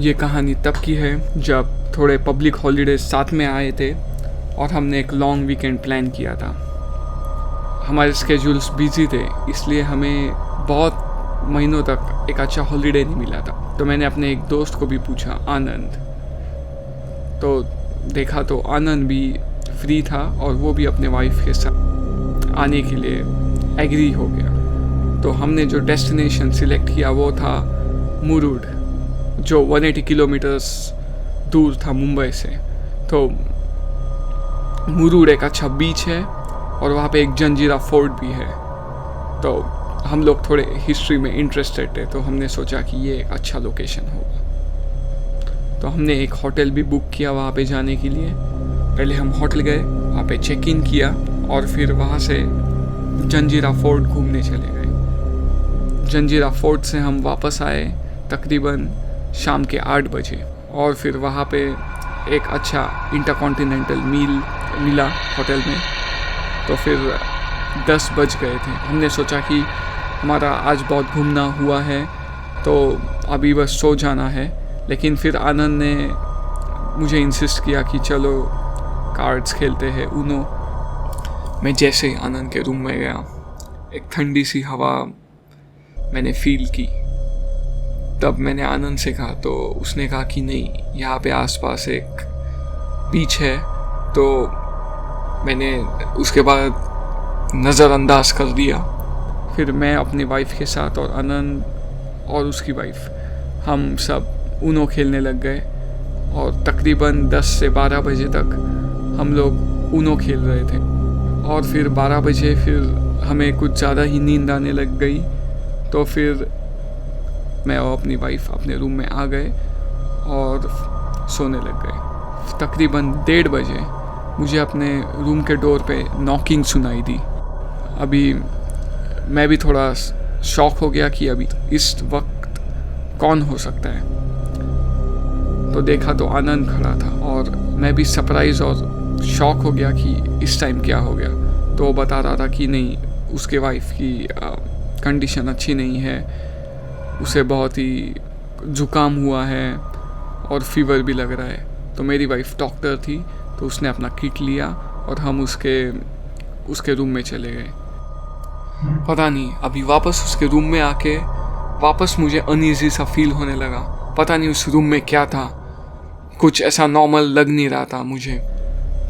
ये कहानी तब की है जब थोड़े पब्लिक हॉलीडेज साथ में आए थे और हमने एक लॉन्ग वीकेंड प्लान किया था। हमारे स्केड्यूल्स बिजी थे, इसलिए हमें बहुत महीनों तक एक अच्छा हॉलीडे नहीं मिला था। तो मैंने अपने एक दोस्त को भी पूछा, आनंद। तो देखा तो आनंद भी फ्री था और वो भी अपने वाइफ के साथ आने के लिए एग्री हो गया। तो हमने जो डेस्टिनेशन सिलेक्ट किया वो था मुरुड, जो 180 किलोमीटर्स दूर था मुंबई से। तो मुरुड एक अच्छा बीच है और वहाँ पे एक जंजीरा फोर्ट भी है। तो हम लोग थोड़े हिस्ट्री में इंटरेस्टेड थे, तो हमने सोचा कि ये एक अच्छा लोकेशन होगा। तो हमने एक होटल भी बुक किया वहाँ पे जाने के लिए। पहले हम होटल गए, वहाँ पे चेक इन किया और फिर वहाँ से जंजीरा फोर्ट घूमने चले गए। जंजीरा फोर्ट से हम वापस आए तकरीबन शाम के 8 बजे और फिर वहाँ पे एक अच्छा इंटरकॉन्टिनेंटल मील मिला होटल में। तो फिर 10 बज गए थे। हमने सोचा कि हमारा आज बहुत घूमना हुआ है तो अभी बस सो जाना है, लेकिन फिर आनंद ने मुझे इंसिस्ट किया कि चलो कार्ड्स खेलते हैं, ऊनो। मैं जैसे ही आनंद के रूम में गया, एक ठंडी सी हवा मैंने फील की। तब मैंने आनंद से कहा, तो उसने कहा कि नहीं, यहाँ पे आसपास एक बीच है। तो मैंने उसके बाद नज़रअंदाज कर दिया। फिर मैं अपनी वाइफ के साथ और आनंद और उसकी वाइफ हम सब ऊनो खेलने लग गए और तकरीबन 10 से 12 बजे तक हम लोग ऊनो खेल रहे थे। और फिर 12 बजे फिर हमें कुछ ज़्यादा ही नींद आने लग गई। तो फिर मैं और अपनी वाइफ अपने रूम में आ गए और सोने लग गए। तकरीबन 1:30 बजे मुझे अपने रूम के डोर पे नॉकिंग सुनाई दी। अभी मैं भी थोड़ा शॉक हो गया कि अभी इस वक्त कौन हो सकता है। तो देखा तो आनंद खड़ा था और मैं भी सरप्राइज और शॉक हो गया कि इस टाइम क्या हो गया। तो वो बता रहा था कि नहीं, उसके वाइफ की कंडीशन अच्छी नहीं है, उसे बहुत ही जुकाम हुआ है और फीवर भी लग रहा है। तो मेरी वाइफ डॉक्टर थी, तो उसने अपना किट लिया और हम उसके रूम में चले गए। पता नहीं, अभी वापस उसके रूम में आके वापस मुझे अनईजी सा फील होने लगा। पता नहीं उस रूम में क्या था, कुछ ऐसा नॉर्मल लग नहीं रहा था मुझे।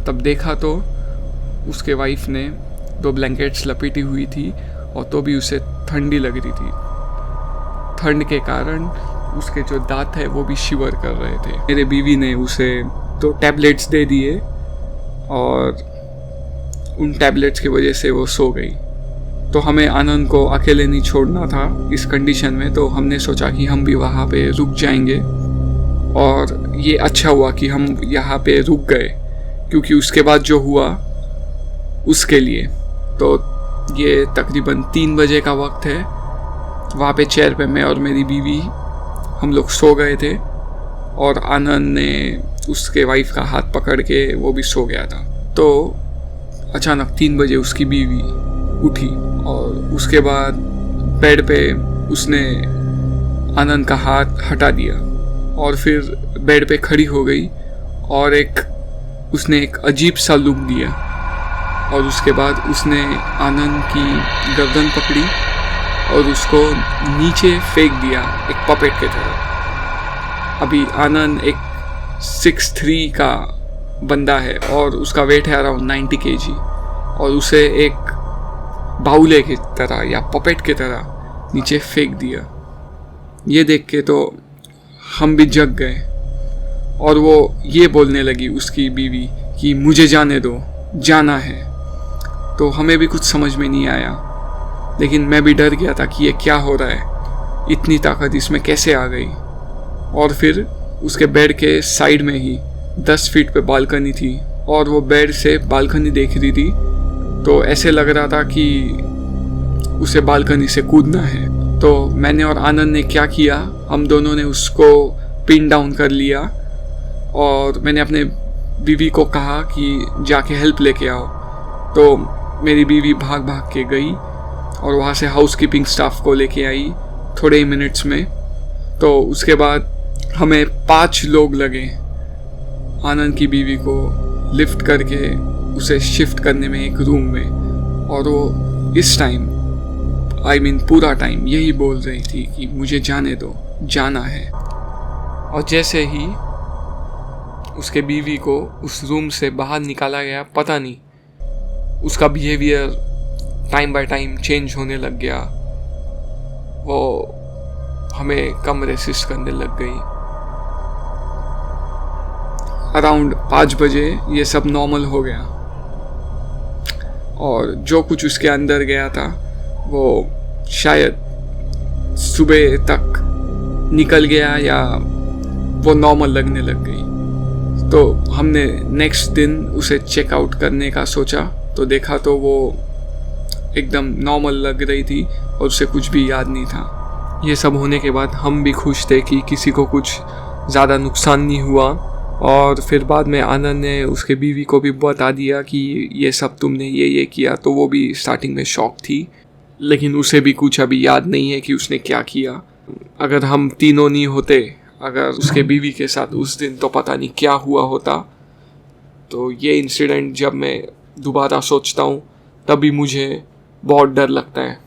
तब देखा तो उसके वाइफ ने 2 ब्लैंकेट्स लपेटी हुई थी और तो भी उसे ठंडी लग रही थी। ठंड के कारण उसके जो दांत है वो भी शिवर कर रहे थे। मेरे बीवी ने उसे 2 टैबलेट्स दे दिए और उन टैबलेट्स की वजह से वो सो गई। तो हमें आनंद को अकेले नहीं छोड़ना था इस कंडीशन में, तो हमने सोचा कि हम भी वहाँ पे रुक जाएंगे। और ये अच्छा हुआ कि हम यहाँ पे रुक गए, क्योंकि उसके बाद जो हुआ उसके लिए। तो ये तकरीबन 3 बजे का वक्त है। वहाँ पे चेयर पे मैं और मेरी बीवी हम लोग सो गए थे और आनंद ने उसके वाइफ का हाथ पकड़ के वो भी सो गया था। तो अचानक 3 बजे उसकी बीवी उठी और उसके बाद बेड पे उसने आनंद का हाथ हटा दिया और फिर बेड पे खड़ी हो गई और उसने एक अजीब सा लुक दिया। और उसके बाद उसने आनंद की गर्दन पकड़ी और उसको नीचे फेंक दिया एक पपेट के तरह। अभी आनंद एक 6'3" का बंदा है और उसका वेट है अराउंड 90 kg और उसे एक बाउले की तरह या पपेट की तरह नीचे फेंक दिया। ये देख के तो हम भी जग गए और वो ये बोलने लगी उसकी बीवी कि मुझे जाने दो, जाना है। तो हमें भी कुछ समझ में नहीं आया, लेकिन मैं भी डर गया था कि ये क्या हो रहा है, इतनी ताकत इसमें कैसे आ गई। और फिर उसके बेड के साइड में ही 10 फीट पे बालकनी थी और वो बेड से बालकनी देख रही थी। तो ऐसे लग रहा था कि उसे बालकनी से कूदना है। तो मैंने और आनंद ने क्या किया, हम दोनों ने उसको पिन डाउन कर लिया और मैंने अपने बीवी को कहा कि जाके हेल्प लेके आओ। तो मेरी बीवी भाग भाग के गई और वहाँ से हाउसकीपिंग स्टाफ को लेके आई थोड़े ही मिनट्स में। तो उसके बाद हमें 5 लोग लगे आनंद की बीवी को लिफ्ट करके उसे शिफ्ट करने में एक रूम में, और वो इस टाइम पूरा टाइम यही बोल रही थी कि मुझे जाने दो, जाना है। और जैसे ही उसके बीवी को उस रूम से बाहर निकाला गया, पता नहीं उसका behaviour time by time change होने लग गया। वो हमें कम रेसिस्ट करने लग गई। अराउंड 5 बजे ये सब नॉर्मल हो गया, और जो कुछ उसके अंदर गया था वो शायद सुबह तक निकल गया या वो नॉर्मल लगने लग गई। तो हमने नेक्स्ट दिन उसे चेकआउट करने का सोचा, तो देखा तो वो एकदम नॉर्मल लग रही थी और उसे कुछ भी याद नहीं था। ये सब होने के बाद हम भी खुश थे कि किसी को कुछ ज़्यादा नुकसान नहीं हुआ। और फिर बाद में आनंद ने उसके बीवी को भी बता दिया कि ये सब तुमने ये किया, तो वो भी स्टार्टिंग में शॉक थी, लेकिन उसे भी कुछ अभी याद नहीं है कि उसने क्या किया। अगर हम तीनों नहीं होते, अगर उसके बीवी के साथ उस दिन, तो पता नहीं क्या हुआ होता। तो ये इंसिडेंट जब मैं दोबारा सोचता हूँ तभी मुझे बहुत डर लगता है।